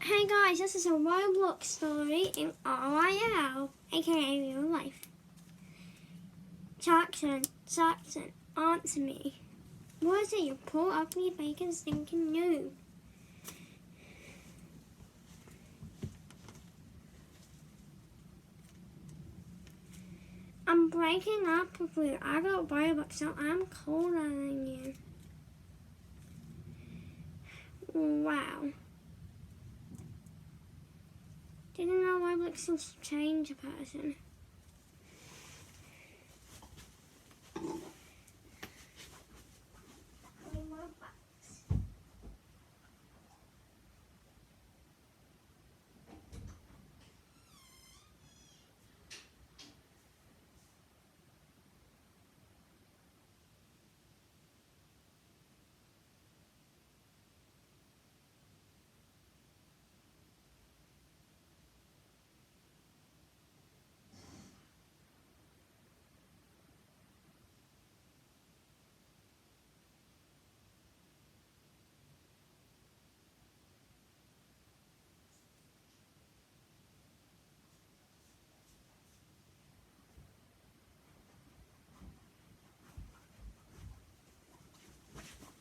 Hey guys, this is a Roblox story in RIL, aka real life. Jackson, answer me. What is it you poor ugly bacon stinking noob? I'm breaking up with you. I got Roblox, so I'm colder than you. Wow. Didn't know Roblox seems to change a person.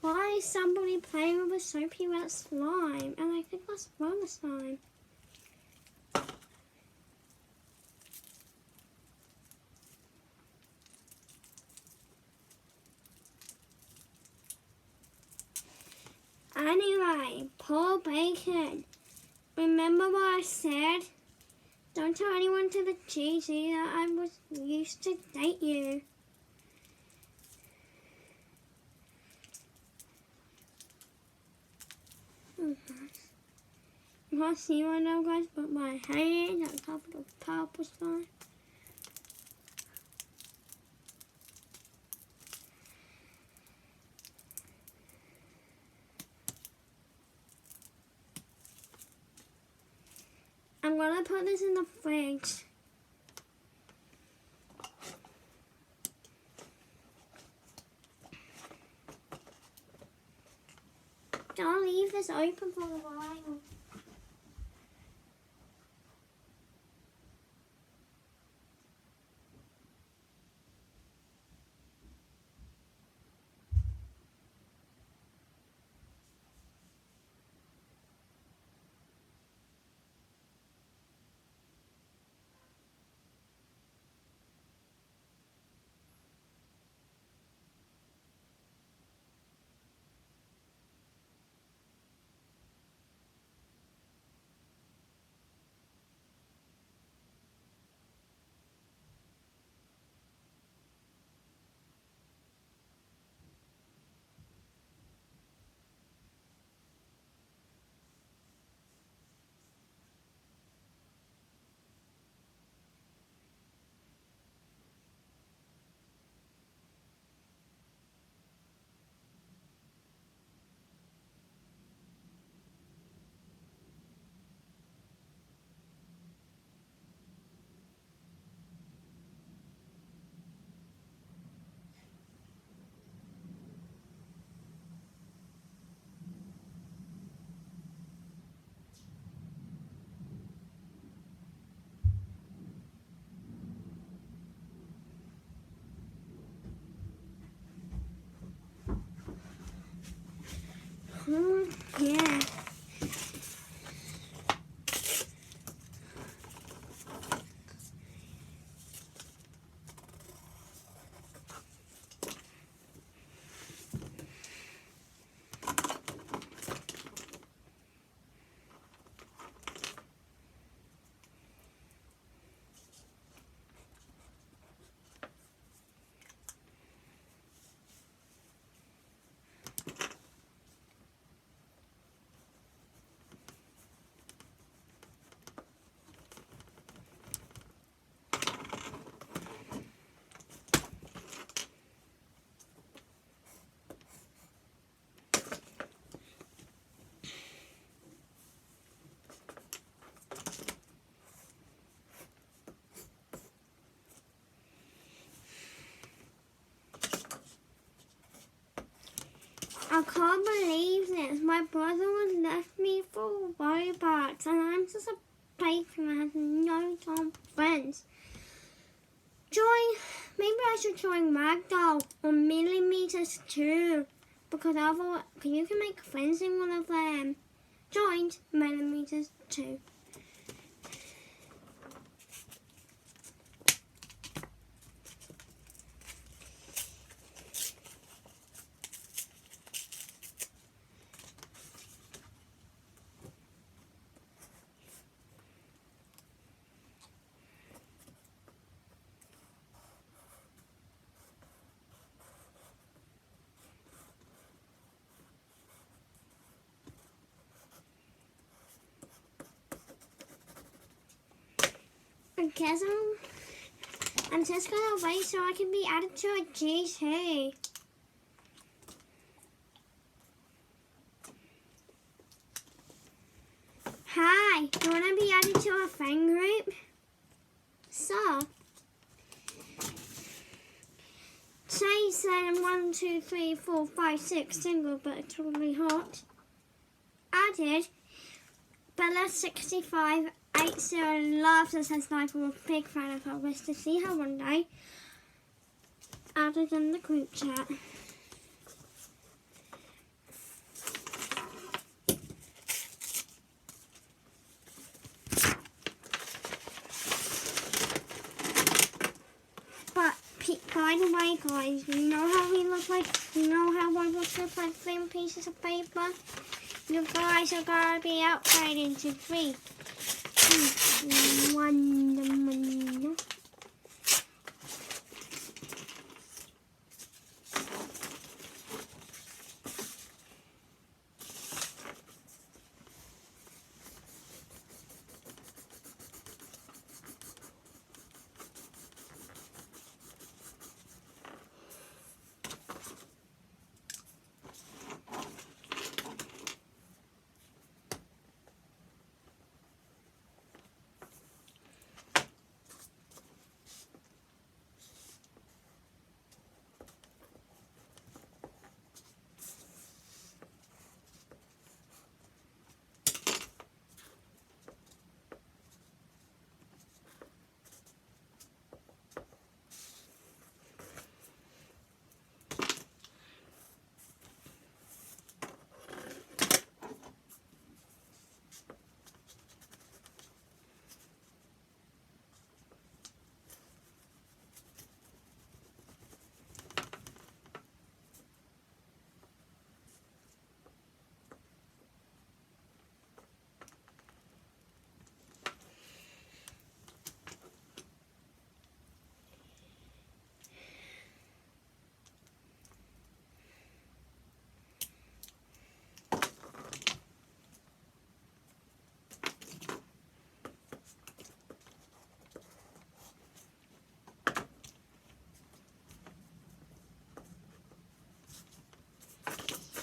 Why is somebody playing with a soapy wet slime? And I think that's rubber slime. Anyway, poor bacon. Remember what I said? Don't tell anyone to the cheesy that I was used to date you. You want to see one now, guys? Put my hand on top of the purple slime. I'm gonna put this in the fridge. Don't leave this open for a while. I can't believe this. My brother would left me for robots, and I'm just a bacon that has no Tom friends. Maybe I should join Ragdoll or Millimeters too, because otherwise, you can make friends in one of them. Joined Millimeters too. I guess I'm just gonna wait so I can be added to a GC. Hi, you wanna be added to a friend group? So, say 7, 1, 2, 3, 4, 5, 6, single but totally hot. Added, Bella65, 80 loves us and Sniper, a big fan of her, wish to see her one day. Added in the group chat. But by the way, guys, you know how we look like? You know how I look like thin pieces of paper? You guys are gonna be upgraded to 3, 2, 1.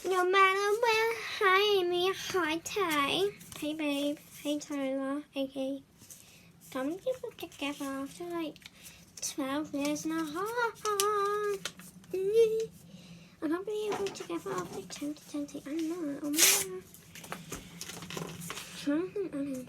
No matter where, hi Amie, hi Tay, hey babe, hey Tyler, hey. How many people together after like 12 years and a half? I can't believe we're together after 2020. I know, oh my God.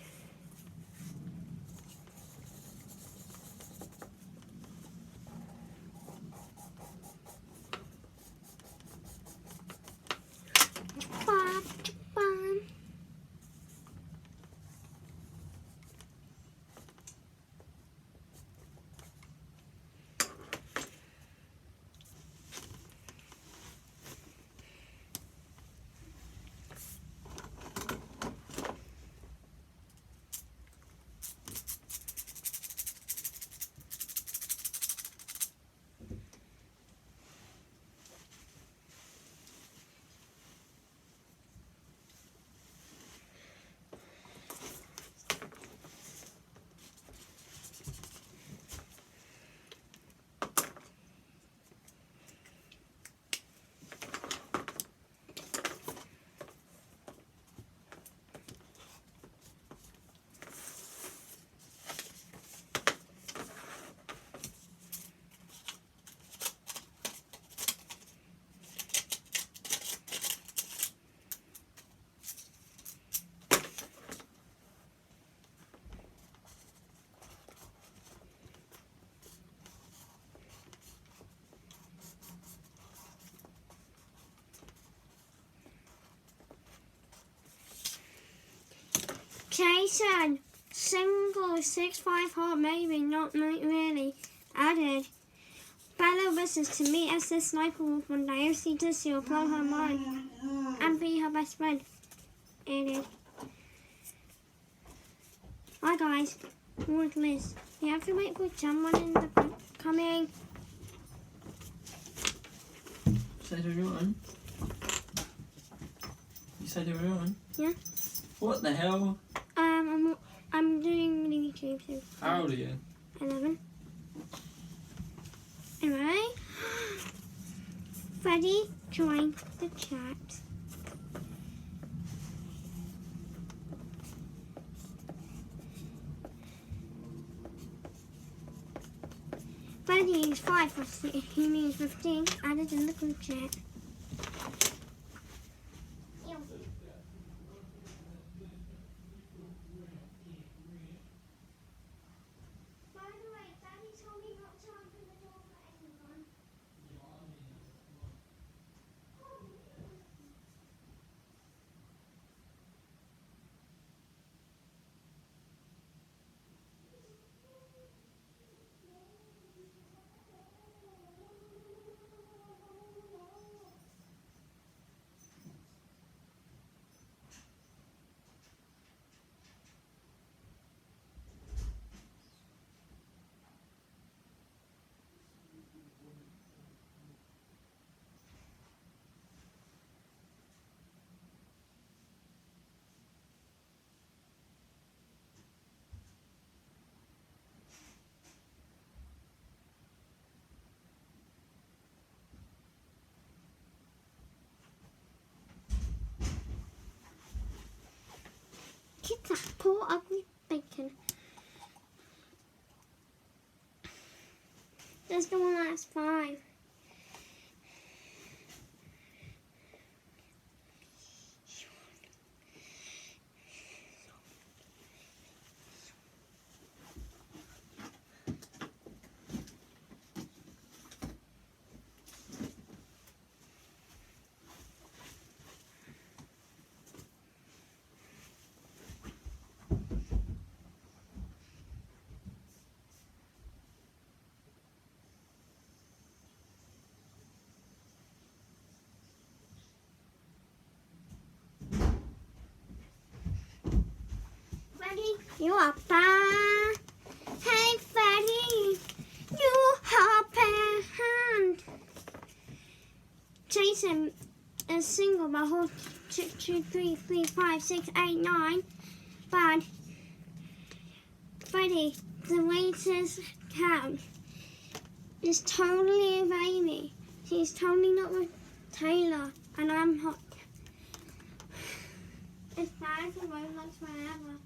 Jason, single 6'5" heart, maybe, not really. Added. Bella wishes to meet as the sniper wolf one day. If she does, she'll blow her mind and be her best friend. Added. Hi guys, where's Liz? You have to wait for someone in the front coming. Said they were on? You said they were on? Yeah. What the hell? I'm doing YouTube too. How old are you? 11. Anyway, Freddie joined the chat. Freddie is 5 or 6. He means 15. Added in the group chat. Kids are poor ugly bacon. There's the one that's 5. You are bad. Hey, Freddie. You are bad. Jason is single, but hold 2, 3, 4, 5, 6, 8, 9. Bad. Freddie, the latest count is totally with Amie. She's totally not with Taylor, and I'm hot. It's bad for Roblox forever.